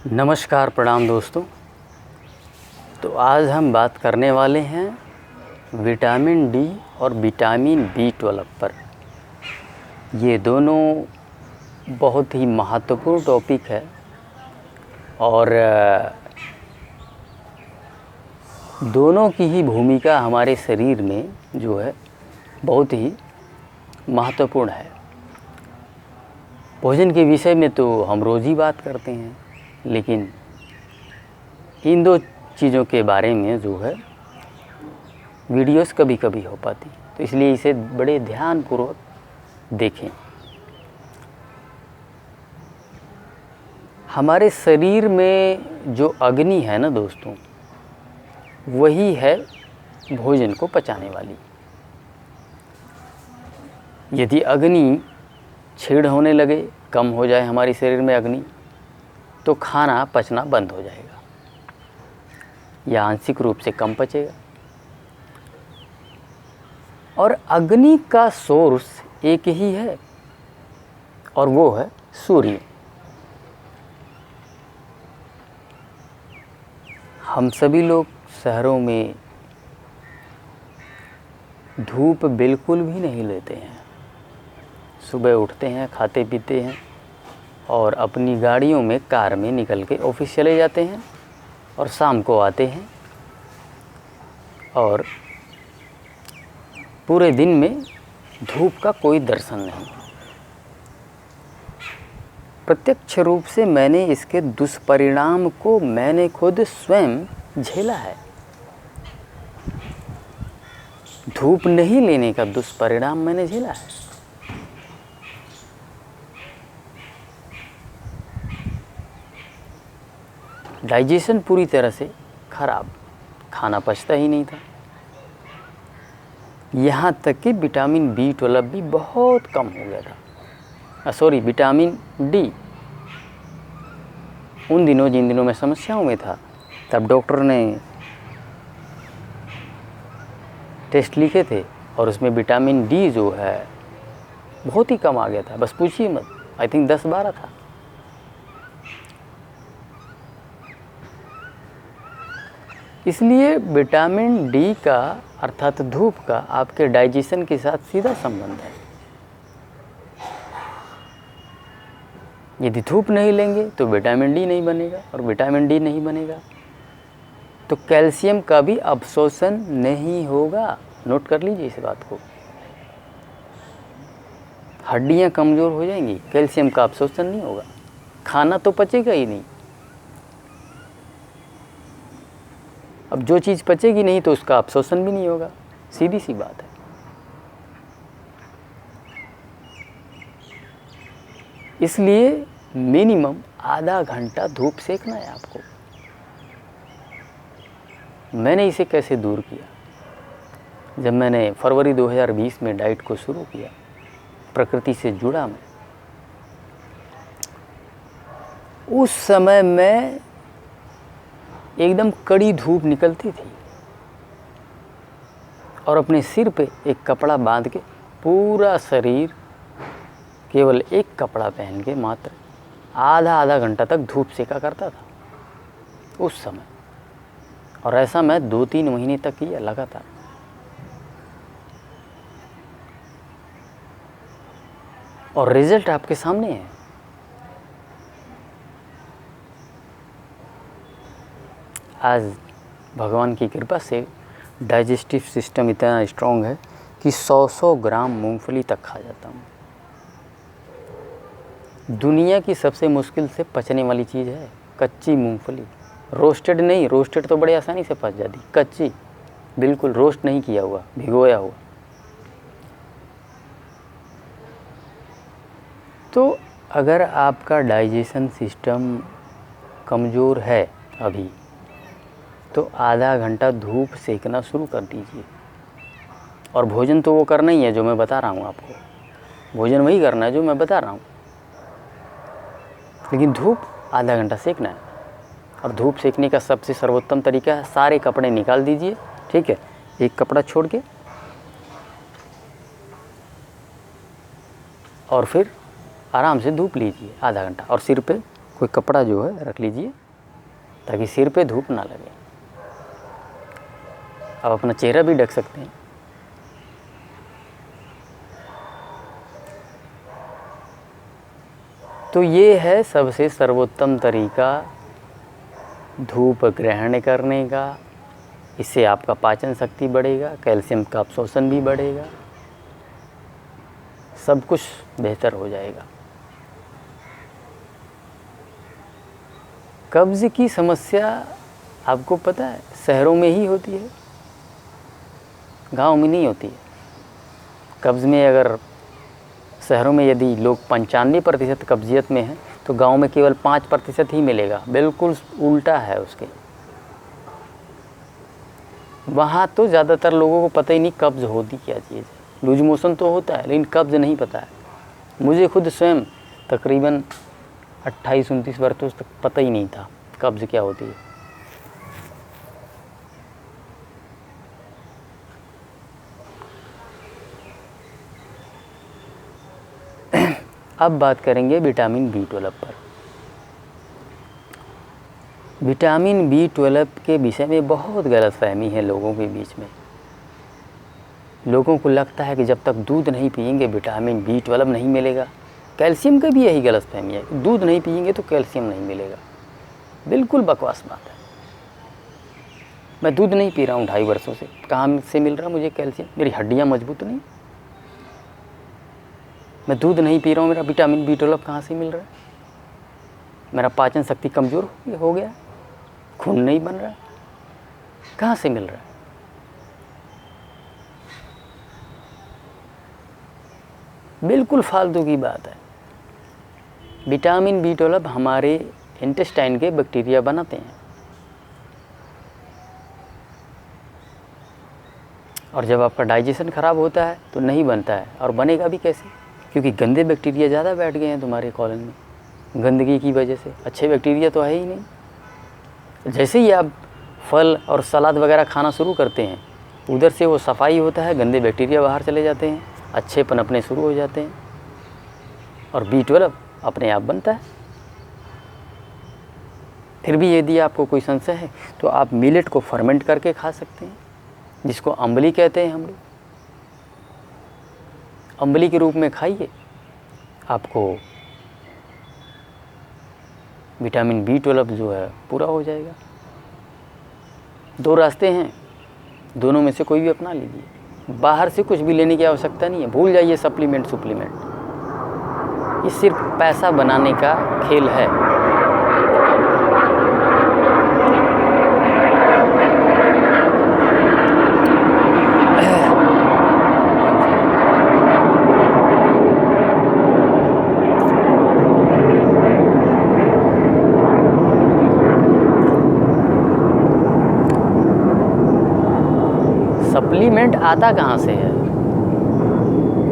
नमस्कार, प्रणाम दोस्तों। तो आज हम बात करने वाले हैं विटामिन डी और विटामिन बी12 पर। ये दोनों बहुत ही महत्वपूर्ण टॉपिक है और दोनों की ही भूमिका हमारे शरीर में जो है बहुत ही महत्वपूर्ण है। भोजन के विषय में तो हम रोज़ ही बात करते हैं, लेकिन इन दो चीज़ों के बारे में जो है वीडियोस कभी कभी हो पाती, तो इसलिए इसे बड़े ध्यानपूर्वक देखें। हमारे शरीर में जो अग्नि है ना दोस्तों, वही है भोजन को पचाने वाली। यदि अग्नि क्षीण होने लगे, कम हो जाए हमारे शरीर में अग्नि, तो खाना पचना बंद हो जाएगा या आंशिक रूप से कम पचेगा। और अग्नि का सोर्स एक ही है और वो है सूर्य। हम सभी लोग शहरों में धूप बिल्कुल भी नहीं लेते हैं। सुबह उठते हैं, खाते पीते हैं और अपनी गाड़ियों में, कार में निकल के ऑफिस चले जाते हैं और शाम को आते हैं और पूरे दिन में धूप का कोई दर्शन नहीं। प्रत्यक्ष रूप से मैंने इसके दुष्परिणाम को मैंने खुद स्वयं झेला है। धूप नहीं लेने का दुष्परिणाम मैंने झेला है। डाइजेशन पूरी तरह से खराब, खाना पचता ही नहीं था। यहाँ तक कि विटामिन बी12 भी बहुत कम हो गया था। Vitamin D. उन दिनों जिन दिनों मैं समस्याओं में था, तब डॉक्टर ने टेस्ट लिखे थे और उसमें विटामिन डी जो है बहुत ही कम आ गया था। बस पूछिए मत, आई थिंक 10-12 था। इसलिए विटामिन डी का अर्थात धूप का आपके डाइजेशन के साथ सीधा संबंध है। यदि धूप नहीं लेंगे तो विटामिन डी नहीं बनेगा, और विटामिन डी नहीं बनेगा तो कैल्शियम का भी अवशोषण नहीं होगा। नोट कर लीजिए इस बात को। हड्डियां कमज़ोर हो जाएंगी, कैल्शियम का अवशोषण नहीं होगा, खाना तो पचेगा ही नहीं। अब जो चीज़ पचेगी नहीं तो उसका अवशोषण भी नहीं होगा, सीधी सी बात है। इसलिए मिनिमम आधा घंटा धूप सेकना है आपको। मैंने इसे कैसे दूर किया? जब मैंने फरवरी 2020 में डाइट को शुरू किया, प्रकृति से जुड़ा मैं, उस समय मैं एकदम कड़ी धूप निकलती थी और अपने सिर पे एक कपड़ा बांध के पूरा शरीर केवल एक कपड़ा पहन के मात्र आधा घंटा तक धूप सेका करता था उस समय। और ऐसा मैं 2-3 महीने तक किया लगातार। और रिजल्ट आपके सामने है। आज भगवान की कृपा से डाइजेस्टिव सिस्टम इतना स्ट्रॉन्ग है कि 100 ग्राम मूंगफली तक खा जाता हूँ। दुनिया की सबसे मुश्किल से पचने वाली चीज़ है कच्ची मूंगफली। रोस्टेड नहीं, रोस्टेड तो बड़े आसानी से पच जाती, कच्ची बिल्कुल रोस्ट नहीं किया हुआ, भिगोया हुआ। तो अगर आपका डाइजेशन सिस्टम कमज़ोर है अभी, तो आधा घंटा धूप सेकना शुरू कर दीजिए। और भोजन तो वो करना ही है जो मैं बता रहा हूँ आपको, भोजन वही करना है जो मैं बता रहा हूँ, लेकिन धूप आधा घंटा सेकना है। और धूप सेकने का सबसे सर्वोत्तम तरीका है, सारे कपड़े निकाल दीजिए, ठीक है, एक कपड़ा छोड़ के, और फिर आराम से धूप लीजिए आधा घंटा, और सिर पे कोई कपड़ा जो है रख लीजिए ताकि सिर पे धूप ना लगे। आप अपना चेहरा भी ढक सकते हैं। तो ये है सबसे सर्वोत्तम तरीका धूप ग्रहण करने का। इससे आपका पाचन शक्ति बढ़ेगा, कैल्शियम का अवशोषण भी बढ़ेगा, सब कुछ बेहतर हो जाएगा। कब्ज़ की समस्या आपको पता है शहरों में ही होती है, गांव में नहीं होती है। कब्ज़ में अगर शहरों में यदि लोग 95% कब्जियत में हैं तो गांव में केवल 5% ही मिलेगा। बिल्कुल उल्टा है उसके। वहाँ तो ज़्यादातर लोगों को पता ही नहीं कब्ज़ होती क्या चीज़ है। लूज मोशन तो होता है लेकिन कब्ज़ नहीं पता है। मुझे खुद स्वयं तकरीबन 28-29 वर्षों तक पता ही नहीं था कब्ज़ क्या होती है। अब बात करेंगे विटामिन B12 पर। विटामिन B12 के विषय में बहुत गलतफहमी है लोगों के बीच में। लोगों को लगता है कि जब तक दूध नहीं पिएंगे विटामिन B12 नहीं मिलेगा। कैल्शियम का भी यही गलतफहमी है, दूध नहीं पिएंगे तो कैल्शियम नहीं मिलेगा। बिल्कुल बकवास बात है। मैं दूध नहीं पी रहा हूँ 2.5 वर्षों से, कहाँ से मिल रहा मुझे कैल्शियम? मेरी हड्डियाँ मजबूत नहीं। मैं दूध नहीं पी रहा हूँ, मेरा विटामिन B12 कहाँ से मिल रहा है? मेरा पाचन शक्ति कमज़ोर हो गया, खून नहीं बन रहा, कहाँ से मिल रहा है? बिल्कुल फालतू की बात है। विटामिन B12 हमारे इंटेस्टाइन के बैक्टीरिया बनाते हैं, और जब आपका डाइजेशन ख़राब होता है तो नहीं बनता है। और बनेगा भी कैसे? क्योंकि गंदे बैक्टीरिया ज़्यादा बैठ गए हैं तुम्हारे कॉलन में, गंदगी की वजह से। अच्छे बैक्टीरिया तो है ही नहीं। जैसे ही आप फल और सलाद वगैरह खाना शुरू करते हैं उधर से वो सफाई होता है, गंदे बैक्टीरिया बाहर चले जाते हैं, अच्छेपन अपने शुरू हो जाते हैं और B12 अपने आप बनता है। फिर भी यदि आपको कोई संशय है तो आप मिलेट को फर्मेंट करके खा सकते हैं, जिसको अम्बली कहते हैं हम लोग। अम्बली के रूप में खाइए, आपको विटामिन B12 जो है पूरा हो जाएगा। 2 रास्ते हैं, दोनों में से कोई भी अपना लीजिए। बाहर से कुछ भी लेने की आवश्यकता नहीं है, भूल जाइए सप्लीमेंट। ये सिर्फ पैसा बनाने का खेल है। सप्लीमेंट आता कहाँ से है?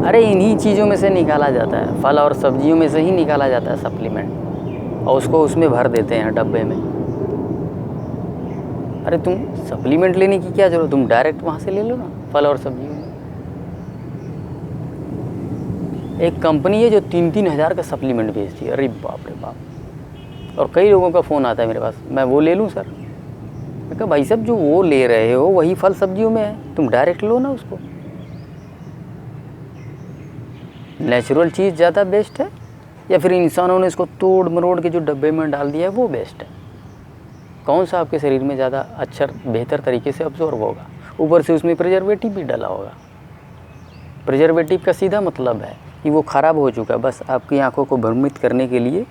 अरे इन्हीं चीज़ों में से निकाला जाता है, फल और सब्जियों में से ही निकाला जाता है सप्लीमेंट, और उसको उसमें भर देते हैं डब्बे में। अरे तुम सप्लीमेंट लेने की क्या जरूरत, तुम डायरेक्ट वहाँ से ले लो ना, फल और सब्जियों में। एक कंपनी है जो 3-3 हज़ार का सप्लीमेंट बेचती है। अरे बाप रे बाप। और कई लोगों का फ़ोन आता है मेरे पास, मैं वो ले लूँ सर? मैं कहा भाई साहब जो वो ले रहे हो वही फल सब्जियों में है, तुम डायरेक्ट लो ना उसको। नेचुरल चीज़ ज़्यादा बेस्ट है या फिर इंसानों ने इसको तोड़ मरोड़ के जो डब्बे में डाल दिया है वो बेस्ट है? कौन सा आपके शरीर में ज़्यादा अच्छा बेहतर तरीके से अब्जॉर्ब होगा? ऊपर से उसमें प्रिजर्वेटिव भी डाला होगा। प्रिजर्वेटिव का सीधा मतलब है कि वो ख़राब हो चुका है, बस आपकी आंखों को भ्रमित करने के लिए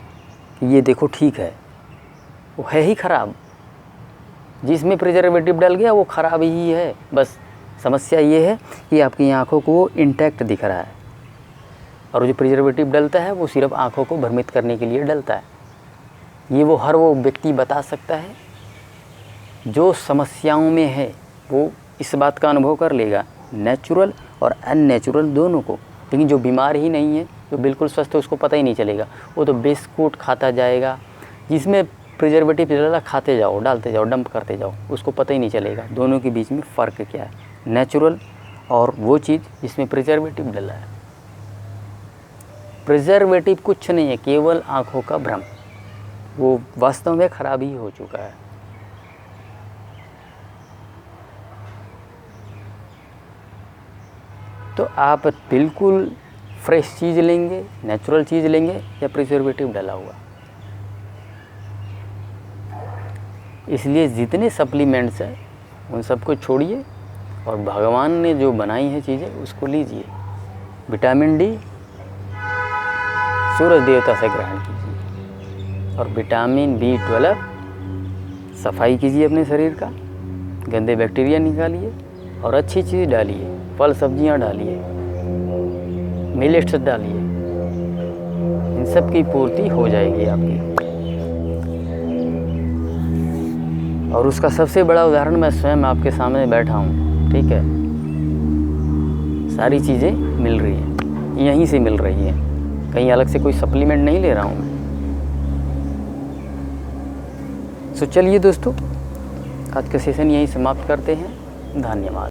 कि ये देखो ठीक है, वो है ही ख़राब। जिसमें प्रिजर्वेटिव डल गया वो ख़राब ही है। बस समस्या ये है कि आपकी आंखों को इंटैक्ट दिख रहा है, और जो प्रिजर्वेटिव डलता है वो सिर्फ आंखों को भ्रमित करने के लिए डलता है। ये वो व्यक्ति बता सकता है जो समस्याओं में है, वो इस बात का अनुभव कर लेगा, नेचुरल और अननेचुरल दोनों को। लेकिन जो बीमार ही नहीं है, जो बिल्कुल स्वस्थ है, उसको पता ही नहीं चलेगा। वो तो बिस्कुट खाता जाएगा जिसमें प्रिजर्वेटिव डाला, खाते जाओ, डालते जाओ, डंप करते जाओ, उसको पता ही नहीं चलेगा दोनों के बीच में फ़र्क क्या है, नेचुरल और वो चीज़ जिसमें प्रिजर्वेटिव डला है। प्रिजर्वेटिव कुछ नहीं है, केवल आँखों का भ्रम। वो वास्तव में ख़राब ही हो चुका है। तो आप बिल्कुल फ्रेश चीज़ लेंगे, नेचुरल चीज़ लेंगे या प्रिजर्वेटिव डाला हुआ। इसलिए जितने सप्लीमेंट्स हैं उन सबको छोड़िए और भगवान ने जो बनाई हैं चीज़ें उसको लीजिए। विटामिन डी सूरज देवता से ग्रहण कीजिए और विटामिन B12 सफाई कीजिए अपने शरीर का, गंदे बैक्टीरिया निकालिए और अच्छी चीज़ डालिए, फल सब्जियां डालिए, मिलेट्स डालिए, इन सब की पूर्ति हो जाएगी आपकी। और उसका सबसे बड़ा उदाहरण मैं स्वयं आपके सामने बैठा हूँ, ठीक है। सारी चीज़ें मिल रही हैं, यहीं से मिल रही हैं, कहीं अलग से कोई सप्लीमेंट नहीं ले रहा हूँ मैं। चलिए दोस्तों, आज का सेशन यहीं समाप्त करते हैं। धन्यवाद।